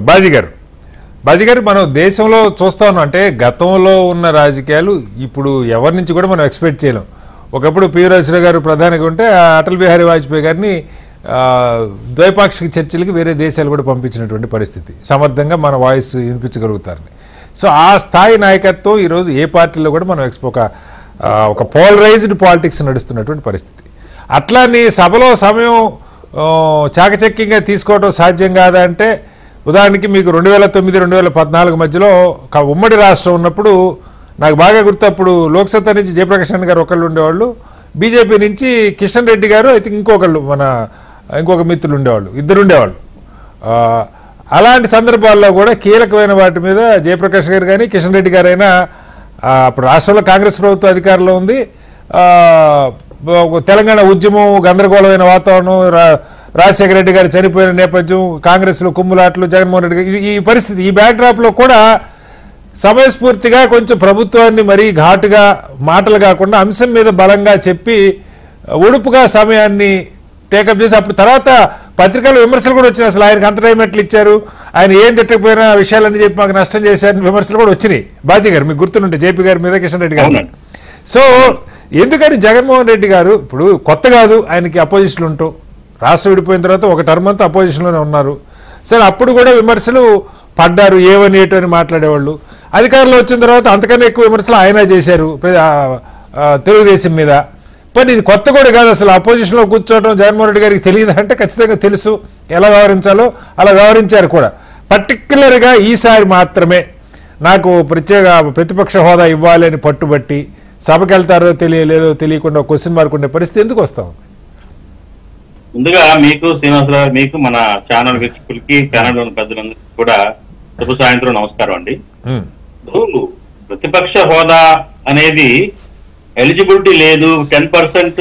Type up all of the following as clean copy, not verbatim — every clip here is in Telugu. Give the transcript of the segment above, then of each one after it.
బాజీ గారు మనం దేశంలో చూస్తా ఉన్నాం. అంటే గతంలో ఉన్న రాజకీయాలు ఇప్పుడు ఎవరి నుంచి కూడా మనం ఎక్స్పెక్ట్ చేయలేం. ఒకప్పుడు పివి గారు ప్రధానిగా ఉంటే అటల్ బిహారీ వాజ్పేయి గారిని ద్వైపాక్షిక చర్చలకి వేరే దేశాలు కూడా పంపించినటువంటి పరిస్థితి. సమర్థంగా మన వాయిస్ వినిపించగలుగుతారని. సో ఆ స్థాయి నాయకత్వం ఈరోజు ఏ పార్టీలో కూడా మనం ఒక పోలరైజ్డ్ పాలిటిక్స్ నడుస్తున్నటువంటి పరిస్థితి. అట్లాని సభలో సమయం చాకచక్యంగా తీసుకోవడం సాధ్యం కాదా అంటే, ఉదాహరణకి మీకు 2009-2014 మధ్యలో ఉమ్మడి రాష్ట్రం ఉన్నప్పుడు నాకు బాగా గుర్తు, అప్పుడు లోక్సత్తా నుంచి జయప్రకాష్ నారాయణ గారు ఒకళ్ళు ఉండేవాళ్ళు, బీజేపీ నుంచి కిషన్ రెడ్డి గారు అయితే ఇంకొక మిత్రులు ఉండేవాళ్ళు, ఇద్దరు ఉండేవాళ్ళు. అలాంటి సందర్భాల్లో కూడా కీలకమైన వాటి మీద జయప్రకాష్ గారు కానీ కిషన్ రెడ్డి గారైనా, అప్పుడు రాష్ట్రంలో కాంగ్రెస్ ప్రభుత్వం అధికారంలో ఉంది, తెలంగాణ ఉద్యమం గందరగోళమైన వాతావరణం, రాజశేఖర రెడ్డి గారు చనిపోయిన నేపథ్యం, కాంగ్రెస్లో కుమ్ములాట్లు, జగన్మోహన్ రెడ్డి గారు, ఈ పరిస్థితి, ఈ బ్యాక్డ్రాప్లో కూడా సమయస్ఫూర్తిగా కొంచెం ప్రభుత్వాన్ని మరీ ఘాటుగా మాటలు కాకుండా అంశం మీద బలంగా చెప్పి ఒడుపుగా సమయాన్ని టేకప్ చేసి, అప్పుడు తర్వాత పత్రికల్లో విమర్శలు కూడా వచ్చినాయి. అసలు ఆయనకు అంత టైం ఎట్లా ఇచ్చారు, ఆయన ఏం తిట్టకపోయినా విషయాలని చెప్పి మాకు నష్టం చేశారని విమర్శలు కూడా వచ్చినాయి. బాజీ గారు మీకు గుర్తుంటే జేపీ గారి మీద, కిషన్ రెడ్డి గారి మీద. సో ఎందుకని జగన్మోహన్ రెడ్డి గారు ఇప్పుడు కొత్త కాదు, ఆయనకి అపోజిషన్ ఉంటూ రాష్ట్రం విడిపోయిన తర్వాత ఒక టర్మ్ అంతా అపోజిషన్లోనే ఉన్నారు. సరే అప్పుడు కూడా విమర్శలు పడ్డారు, ఏవని ఏటని మాట్లాడేవాళ్ళు. అధికారంలో వచ్చిన తర్వాత అంతకన్నా ఎక్కువ విమర్శలు ఆయన చేశారు తెలుగుదేశం మీద. పని ఇది కొత్త కూడా కాదు, అసలు అపోజిషన్లో కూర్చోవడం జగన్మోహన్ రెడ్డి గారికి తెలియదు అంటే ఖచ్చితంగా తెలుసు, ఎలా వ్యవహరించాలో అలా వ్యవహరించారు కూడా. పర్టిక్యులర్గా ఈసారి మాత్రమే నాకు ప్రతిపక్ష హోదా ఇవ్వాలి అని పట్టుబట్టి సభకి వెళ్తారో తెలియలేదో తెలియకుండా క్వశ్చన్ మార్క్ ఉండే పరిస్థితి ఎందుకు వస్తా ఉంది? ముందుగా మీకు శ్రీనివాసరావు, మీకు మన ఛానల్ వీక్షకులకి, ఛానల్ పెద్దలందరికీ కూడా శుభ సాయంత్రం నమస్కారం అండి. ప్రతిపక్ష హోదా అనేది ఎలిజిబిలిటీ లేదు, 10%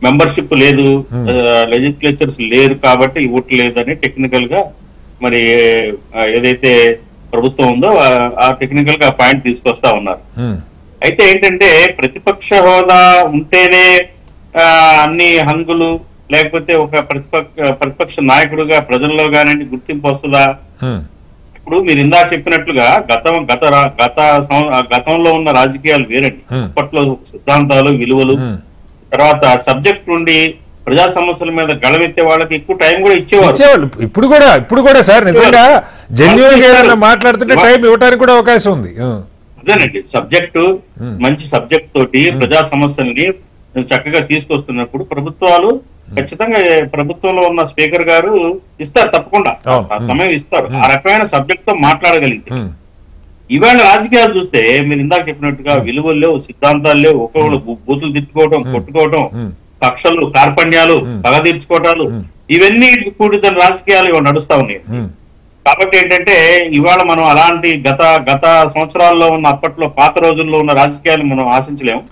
మెంబర్షిప్ లేదు, లెజిస్లేచర్స్ లేరు కాబట్టి ఇవ్వట్లేదు అని టెక్నికల్ గా మరి ఏదైతే ప్రభుత్వం ఉందో ఆ టెక్నికల్ గా పాయింట్ తీసుకొస్తా ఉన్నారు. అయితే ఏంటంటే ప్రతిపక్ష హోదా ఉంటేనే అన్ని హంగులు, లేకపోతే ఒక ప్రతిపక్ష నాయకుడుగా ప్రజల్లో కానివ్వండి గుర్తింపు వస్తుందా? ఇప్పుడు మీరు ఇందా చెప్పినట్లుగా గతంలో ఉన్న రాజకీయాలు వేరండి. అప్పట్లో సిద్ధాంతాలు, విలువలు, తర్వాత సబ్జెక్ట్ నుండి ప్రజా సమస్యల మీద గళమెత్తే వాళ్ళకి ఎక్కువ టైం కూడా ఇచ్చేవాళ్ళు. ఇప్పుడు కూడా సార్ నిజంగా జెన్యూన్ గా మాట్లాడుతుంటే టైం ఇవ్వడానికి కూడా అవకాశం ఉంది. అదేనండి, సబ్జెక్టు మంచి సబ్జెక్ట్ తోటి ప్రజా సమస్యల్ని చక్కగా తీసుకొస్తున్నప్పుడు ప్రభుత్వాలు ఖచ్చితంగా, ప్రభుత్వంలో ఉన్న స్పీకర్ గారు ఇస్తారు, తప్పకుండా సమయం ఇస్తారు, ఆ రకమైన సబ్జెక్ట్ తో మాట్లాడగలిగితే. ఇవాళ రాజకీయాలు చూస్తే మీరు ఇందాక చెప్పినట్టుగా విలువలు లేవు, సిద్ధాంతాలు లేవు, ఒక్కొక్కరు బూతులు తిట్టుకోవడం, కొట్టుకోవడం, కక్షలు, కార్పణ్యాలు, పగ తీర్చుకోవటాలు, ఇవన్నీ కూడిన రాజకీయాలు ఇవాళ నడుస్తా ఉన్నాయి. కాబట్టి ఏంటంటే ఇవాళ మనం అలాంటి గత సంవత్సరాల్లో ఉన్న, అప్పట్లో పాత రోజుల్లో ఉన్న రాజకీయాలు మనం ఆశించలేము.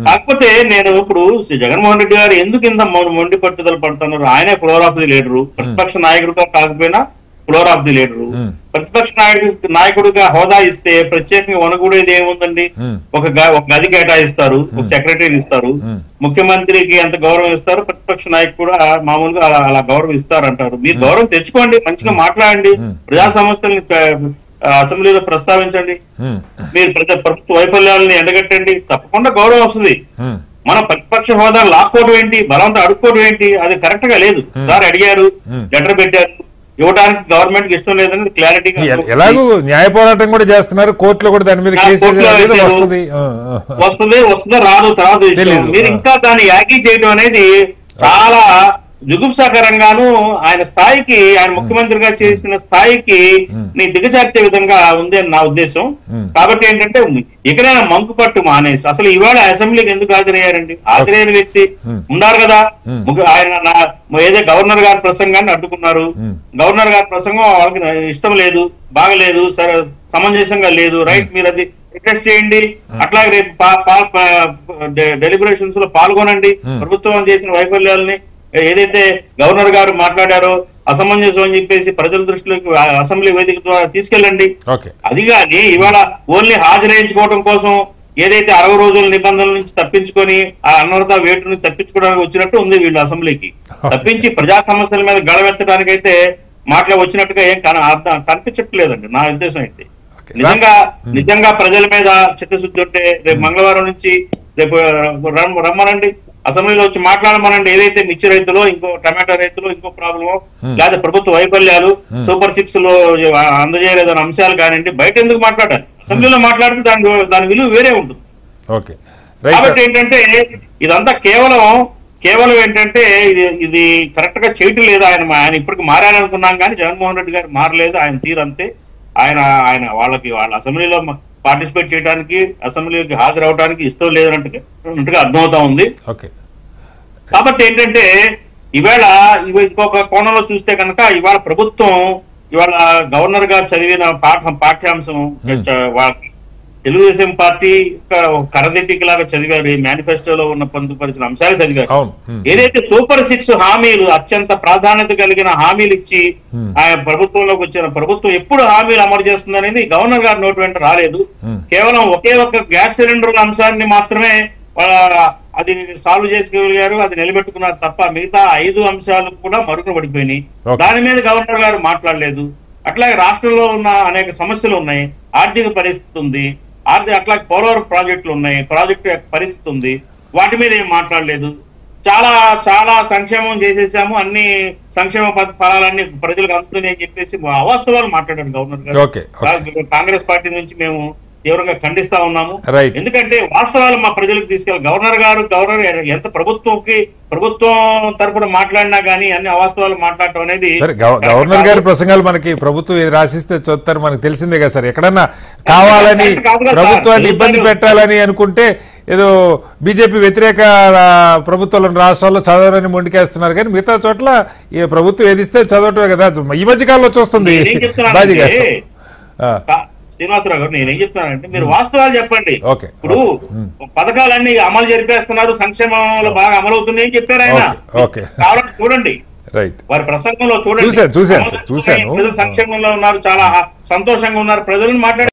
కాకపోతే నేను ఇప్పుడు జగన్మోహన్ రెడ్డి గారు ఎందుకు ఇంత మొండి పట్టుదల పడుతున్నారు? ఆయనే ఫ్లోర్ ఆఫ్ ది లీడరు, ప్రతిపక్ష నాయకుడుగా కాకపోయినా ఫ్లోర్ ఆఫ్ ది లీడరు. ప్రతిపక్ష నాయకుడిగా హోదా ఇస్తే ప్రత్యేకంగా వనగూడేది ఏముందండి? ఒక గది కేటాయిస్తారు, ఒక సెక్రటరీని ఇస్తారు, ముఖ్యమంత్రికి ఎంత గౌరవం ఇస్తారు, ప్రతిపక్ష నాయకుడు కూడా మామూలుగా అలా గౌరవం ఇస్తారంటారు. మీరు గౌరవం తెచ్చుకోండి, మంచిగా మాట్లాడండి, ప్రజా సమస్యల్ని అసెంబ్లీలో ప్రస్తావించండి, మీరు ప్రభుత్వ వైఫల్యాలని ఎండగట్టండి, తప్పకుండా గౌరవం వస్తుంది. మన ప్రతిపక్ష హోదా లాక్కోవడం ఏంటి, బలవంతం అడుక్కోవడం ఏంటి? అది కరెక్ట్ గా లేదు. సార్ అడిగారు, లెటర్ పెట్టారు, ఇవ్వడానికి గవర్నమెంట్ కి ఇష్టం లేదని క్లారిటీగా. ఎలాగూ న్యాయ పోరాటం కూడా చేస్తున్నారు, కోర్టులో కూడా దాని మీద వస్తుందో రాదు తర్వాత. మీరు ఇంకా దాన్ని యాగీ చేయడం అనేది చాలా జుగుప్సాకరంగాను, ఆయన స్థాయికి, ఆయన ముఖ్యమంత్రిగా చేసిన స్థాయికి నీ దిగజార్చే విధంగా ఉంది అని నా ఉద్దేశం. కాబట్టి ఏంటంటే ఎక్కడైనా మంకుపట్టు మానేసి, అసలు ఇవాళ అసెంబ్లీకి ఎందుకు హాజరయ్యారండి? హాజరైన వ్యక్తి ఉన్నారు కదా, ఆయన ఏదో గవర్నర్ గారి ప్రసంగాన్ని అడ్డుకున్నారు. గవర్నర్ గారి ప్రసంగం వాళ్ళకి ఇష్టం లేదు, బాగలేదు, సరే సమంజసంగా లేదు, రైట్, మీరు అది రిక్వెస్ట్ చేయండి, అట్లాగే రేపు డెలిబరేషన్స్ లో పాల్గొనండి, ప్రభుత్వం చేసిన వైఫల్యాలని ఏదైతే గవర్నర్ గారు మాట్లాడారో అసమంజసం అని చెప్పేసి ప్రజల దృష్టిలోకి అసెంబ్లీ వేదిక ద్వారా తీసుకెళ్ళండి. అది కానీ ఇవాళ ఓన్లీ హాజరేయించుకోవడం కోసం ఏదైతే 60 రోజుల నిబంధనల నుంచి తప్పించుకొని ఆ అనర్హత వేటు నుంచి తప్పించుకోవడానికి వచ్చినట్టు ఉంది వీళ్ళు అసెంబ్లీకి. తప్పించి ప్రజా సమస్యల మీద గడవెత్తడానికైతే మాటలు వచ్చినట్టుగా ఏం అర్థం కనిపించట్లేదండి నా ఉద్దేశం అయితే. Okay. నిజంగా ప్రజల మీద చిత్తశుద్ధి ఉంటే రేపు మంగళవారం నుంచి రేపు రమ్మనండి, అసెంబ్లీలో వచ్చి మాట్లాడమనండి. ఏదైతే మిర్చి రైతులు, ఇంకో టమాటా రైతులు, ఇంకో ప్రాబ్లమో, లేదా ప్రభుత్వ వైఫల్యాలు, సూపర్ 6 లో అందజేయలేదన్న అంశాలు కానివ్వండి, బయట ఎందుకు మాట్లాడాలి? అసెంబ్లీలో మాట్లాడితే దాని విలువ వేరే ఉంటుంది. కాబట్టి ఏంటంటే ఇదంతా కేవలం ఏంటంటే ఇది కరెక్ట్ గా చేయటం లేదు. ఆయన ఇప్పటికి మారాలనుకున్నాం కానీ జగన్మోహన్ రెడ్డి గారు మారలేదు. ఆయన తీరంతే. ఆయన వాళ్ళ అసెంబ్లీలో పార్టిసిపేట్ చేయడానికి, అసెంబ్లీకి హాజరవడానికి ఇష్టం లేదన్నట్టుగా అర్థమవుతా ఉంది. కాబట్టి ఏంటంటే ఇంకొక కోణంలో చూస్తే కనుక ఇవాళ ప్రభుత్వం గవర్నర్ గారు చదివిన పాఠ్యాంశం తెలుగుదేశం పార్టీ కరదెట్టికి లాగా చదివారు. మేనిఫెస్టోలో ఉన్న పొందుపరిచిన అంశాలు చదివారు. ఏదైతే సూపర్ 6 హామీలు, అత్యంత ప్రాధాన్యత కలిగిన హామీలు ఇచ్చి ఆయన ప్రభుత్వంలోకి వచ్చిన ప్రభుత్వం ఎప్పుడు హామీలు అమలు చేస్తుందనేది గవర్నర్ గారి నోటి వెంట రాలేదు. కేవలం ఒకే ఒక్క గ్యాస్ సిలిండర్ల అంశాన్ని మాత్రమే అది సాల్వ్ చేసుకోగలిగారు, అది నిలబెట్టుకున్నారు తప్ప మిగతా 5 అంశాలు కూడా మరుగున పడిపోయినాయి. దాని మీద గవర్నర్ గారు మాట్లాడలేదు. అట్లాగే రాష్ట్రంలో ఉన్న అనేక సమస్యలు ఉన్నాయి. ఆర్థిక పరిస్థితి ఉంది, అట్లాగే పోలవరం ప్రాజెక్టులు ఉన్నాయి, ప్రాజెక్టు యొక్క పరిస్థితి ఉంది. వాటి మీద ఏం మాట్లాడలేదు. చాలా సంక్షేమం చేసేసాము, అన్ని సంక్షేమ ఫలాలన్నీ ప్రజలకు అందుతున్నాయి అని చెప్పేసి అవాస్తవాలు మాట్లాడారు గవర్నర్ గారు. కాంగ్రెస్ పార్టీ నుంచి మేము తీవ్రంగా ఖండిస్తా ఉన్నాము. ఎందుకంటే వాస్తవాలు మా ప్రజలకు తీసుకెళ్ళి గవర్నర్ ఎంత ప్రభుత్వం తరపున మాట్లాడినా గానీ అన్ని అవాస్తవాలు మాట్లాడటం అనేది. గవర్నర్ గారి ప్రసంగాలు మనకి ప్రభుత్వం రాసిస్తే చూస్తారు, మనకు తెలిసిందే కదా సార్. ఎక్కడన్నా కావాలని ప్రభుత్వాన్ని ఇబ్బంది పెట్టాలని అనుకుంటే ఏదో బీజేపీ వ్యతిరేక ప్రభుత్వాలను రాష్ట్రాల్లో చదవరని మొండికేస్తున్నారు, కానీ మిగతా చోట్ల ఈ ప్రభుత్వం ఏదిస్తే చదవటమే కదా ఈ మధ్య కాలంలో చూస్తుంది. శ్రీనివాసరావు గారు, నేనేం చెప్తున్నానంటే మీరు వాస్తవాలు చెప్పండి. ఇప్పుడు పథకాలన్నీ అమలు జరిపేస్తున్నారు, సంక్షేమంలో బాగా అమలు అవుతున్నాయని చెప్పారు ఆయన. కావాలంటే చూడండి, వారి ప్రసంగంలో చూడండి. చూశాను. సంక్షేమంలో ఉన్నారు, చాలా సంతోషంగా ఉన్నారు, ప్రజలను మాట్లాడి